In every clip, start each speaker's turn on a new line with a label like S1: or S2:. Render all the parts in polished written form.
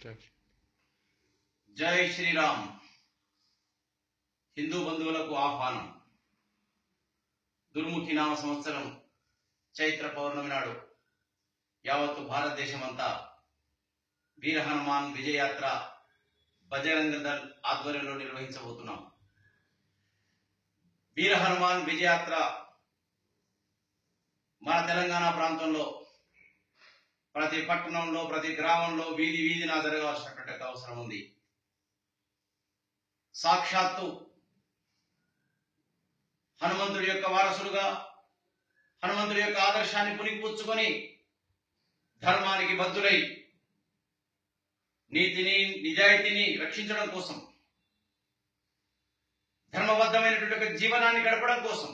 S1: జై శ్రీరామ్. హిందూ బంధువులకు ఆహ్వానం. దుర్ముఖి నామ సంవత్సరం చైత్ర పౌర్ణమి నాడు యావత్తు భారతదేశమంతా వీర హనుమాన్ విజయయాత్ర బజరంగ దళ్ ఆధ్వర్యంలో నిర్వహించబోతున్నాం. వీర హనుమాన్ విజయయాత్ర మన తెలంగాణ ప్రాంతంలో ప్రతి పట్టణంలో, ప్రతి గ్రామంలో, వీధి వీధిన జరగాల్సినటువంటి అవసరం ఉంది. సాక్షాత్తు హనుమంతుడి యొక్క వారసులుగా, హనుమంతుడి యొక్క ఆదర్శాన్ని పుణికిపుచ్చుకొని ధర్మానికి బద్ధులై నీతిని, నిజాయితీని రక్షించడం కోసం, ధర్మబద్ధమైనటువంటి ఒక జీవనాన్ని గడపడం కోసం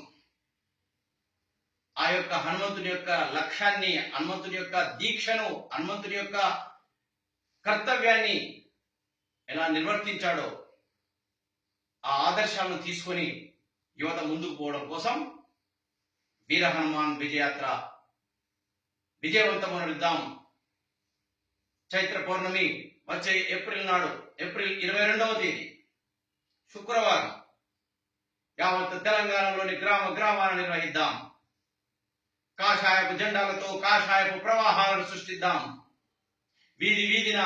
S1: ఆ యొక్క హనుమంతుడి యొక్క లక్ష్యాన్ని, హనుమంతుడి యొక్క దీక్షను, హనుమంతుడి యొక్క కర్తవ్యాన్ని ఎలా నిర్వర్తించాడో ఆ ఆదర్శాలను తీసుకొని యువత ముందుకు పోవడం కోసం వీర హనుమాన్ విజయయాత్ర విజయవంతమనిద్దాం. చైత్ర పౌర్ణమి వచ్చే ఏప్రిల్ 22వ తేదీ శుక్రవారం యావత్ తెలంగాణలోని గ్రామాలను నిర్వహిద్దాం. కాషాయపు జెండాలతో కాషాయపు ప్రవాహాలను సృష్టిద్దాం. వీధి వీధిన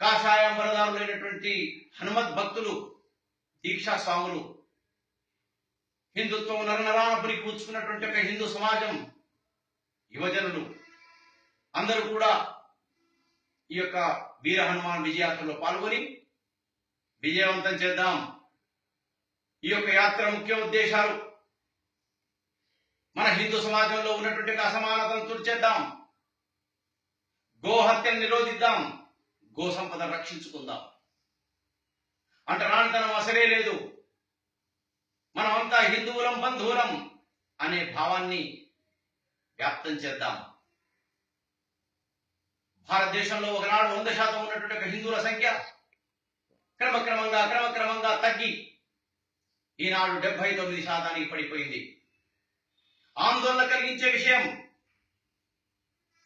S1: కాషాయ వరదారులైనటువంటి హనుమత్ భక్తులు, దీక్షా స్వాములు, హిందుత్వం నరనరాన పుణికిపుచ్చుకున్నటువంటి ఒక హిందూ సమాజం, యువజనులు అందరూ కూడా ఈ యొక్క వీర హనుమాన్ విజయయాత్రలో పాల్గొని విజయవంతం చేద్దాం. ఈ యొక్క యాత్ర ముఖ్య ఉద్దేశాలు: మన హిందూ సమాజంలో ఉన్నటువంటి అసమానతను తుడిచేద్దాం, గోహత్యను నిరోధిద్దాం, గో సంపదను రక్షించుకుందాం. అంటరానితనం అసలే లేదు, మనమంతా హిందువులం, బంధువులం అనే భావాన్ని వ్యాప్తం చేద్దాం. భారతదేశంలో ఒకనాడు 100% ఉన్నటువంటి ఒక హిందువుల సంఖ్య క్రమక్రమంగా తగ్గి ఈనాడు 79% పడిపోయింది. ఆందోళన కలిగించే విషయం,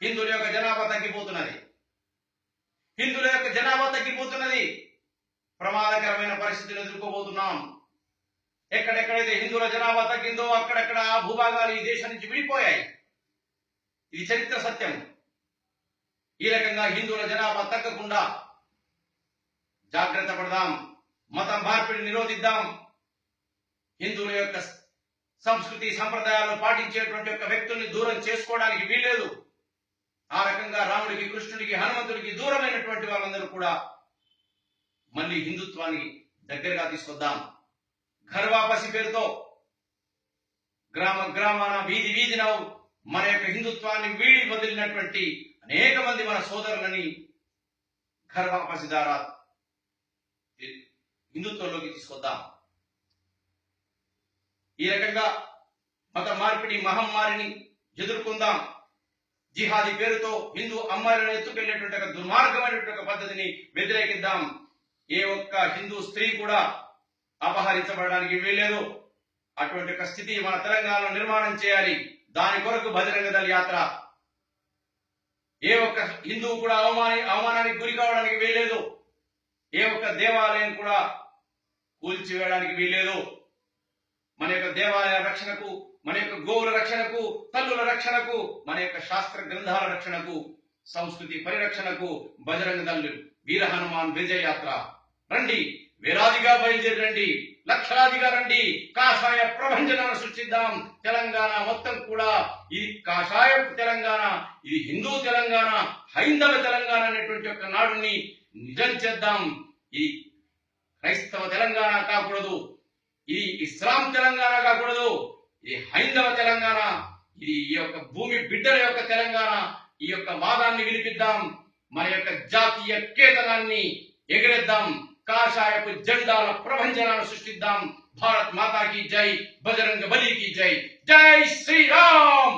S1: హిందువుల యొక్క జనాభా తగ్గిపోతున్నది. హిందువుల యొక్క జనాభా తగ్గిపోతున్నది. ప్రమాదకరమైన పరిస్థితులు ఎదుర్కోబోతున్నాం. ఎక్కడెక్కడైతే హిందువుల జనాభా తగ్గిందో అక్కడక్కడ ఆ భూభాగాలు ఈ దేశం నుంచి విడిపోయాయి. ఇది చరిత్ర సత్యం. ఈ రకంగా హిందువుల జనాభా తగ్గకుండా జాగ్రత్త పడదాం. మతం మార్పిడి నిరోధిద్దాం. హిందువుల యొక్క సంస్కృతి సంప్రదాయాలను పాటించేటువంటి యొక్క వ్యక్తుల్ని దూరం చేసుకోవడానికి వీల్లేదు. ఆ రకంగా రాముడికి, కృష్ణుడికి, హనుమంతుడికి దూరమైనటువంటి వాళ్ళందరూ కూడా మళ్ళీ హిందుత్వాన్ని దగ్గరగా తీసుకొద్దాం. ఘర్ వాపసి పేరుతో గ్రామాన, వీధి వీధిన మన యొక్క హిందుత్వాన్ని వీడి వదిలినటువంటి అనేక మంది మన సోదరులని ఘర్ వాపసి ద్వారా హిందుత్వంలోకి తీసుకొద్దాం. ఈ రకంగా మత మార్పిడి మహమ్మారిని ఎదుర్కొందాం. జిహాదీ పేరుతో హిందూ అమ్మాయిలను ఎత్తుకెళ్లేటువంటి దుర్మార్గమైనటువంటి పద్ధతిని వ్యతిరేకిద్దాం. ఏ ఒక్క హిందూ స్త్రీ కూడా అపహరించబడడానికి వీల్లేదు. అటువంటి ఒక స్థితి మన తెలంగాణలో నిర్మాణం చేయాలి. దాని కొరకు బజరంగ దళ్ యాత్ర. ఏ ఒక్క హిందువు కూడా అవమానానికి గురి కావడానికి వీల్లేదు. ఏ ఒక్క దేవాలయం కూడా కూల్చివేయడానికి వీల్లేదు. మన యొక్క దేవాలయ రక్షణకు, మన యొక్క గోవుల రక్షణకు, తల్లుల రక్షణకు, మన యొక్క శాస్త్ర గ్రంథాల రక్షణకు, సంస్కృతి పరిరక్షణకు బజరంగ దళ్ వీర హనుమాన్ విజయ యాత్ర. రండి, వేలాదిగా బయలుదేరి రండి, లక్షలాదిగా రండి. కాషాయ ప్రభంజనాన్ని సృష్టిద్దాం. తెలంగాణ మొత్తం కూడా ఇది కాషాయ తెలంగాణ, ఇది హిందూ తెలంగాణ, హైందవ తెలంగాణ అనేటువంటి ఒక నాడుని నిజం చేద్దాం. ఇది క్రైస్తవ తెలంగాణ కాకూడదు, ఇది ఇస్లాం తెలంగాణ కాకూడదు, ఇది హైందవ తెలంగాణ, ఇది ఈ యొక్క భూమి బిడ్డల యొక్క తెలంగాణ. ఈ యొక్క వాదాన్ని వినిపిద్దాం. మన యొక్క జాతీయ కేతనాన్ని ఎగరేద్దాం. కాషాయపు జెండాల ప్రభంజనాన్ని సృష్టిద్దాం. భారత్ మాతాకి జై, బజరంగ బలికి జై. జై శ్రీరామ్.